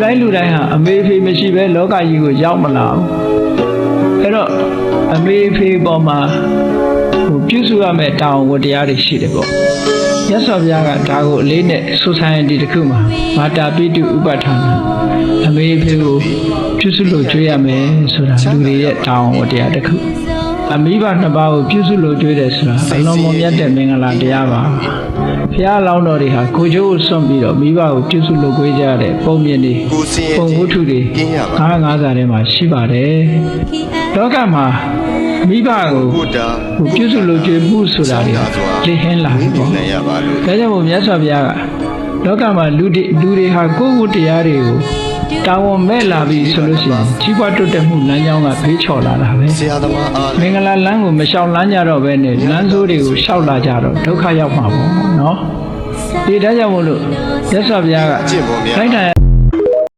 တိုင်းဟာအမေဖေမရှိပဲလောကကြီးကိုရောက်မလာဘူးအဲ့တော့အမေဖေပေါ်မှာပြုစုရမယ့်တောင်းဝတရားတွေရှိတယ်ပေါ့မြတ်စွာဘုရားကဒါကိုအလေးနဲ့ society တစ်ခုမှာမာတာပိတုဥပဋ္ဌာနာအမေဖေကိုပြုစုလို့ကြွေးရမယ်ဆိုတာလူတွေရဲ့တောင်းဝတရားတစ်ခုအမိဘနှစ်ပါးကိုပြုစုလို့ကြွေးတယ်ဆိုတာအလုံးမမြတ်တဲ့မင်္ဂလာတရားပါဘုရားလောင်းတော်တွေဟာကိုကျိုးကိုစွန့်ပြီးတော့မိဘကိုပြုစုလို့ကြွေးကြတဲ့ပုံမြင်တွေပုံဝတ္ထုတွေ950ထဲမှာရှိပါတယ်လောကမှာမိဘကိုပြုစုလို့ကြွေးမှုဆိုတာတွေလေဟင်းလာပြီပေါ့ဒါကြောင့်မို့မြတ်စွာဘုရားကလောကမှာလူတွေဟာကိုယ့်ဝတ္တရားတွေကိုတာဝန်မဲ့လာပြီဆိုလို့ရှိရင်ကြီးပွားတိုးတက်မှုလမ်းကြောင်းကဖေးချော်လာတာပဲမင်္ဂလာလမ်းကိုမလျှောက်လမ်းကြတော့ပဲနဲ့လမ်းဆိုးတွေကိုလျှောက်လာကြတော့ဒုက္ခရောက်မှာပေါ့နော်ဒီဒါကြောင့်မို့လို့မြတ်စွာဘုရားကခိုင်းတယ်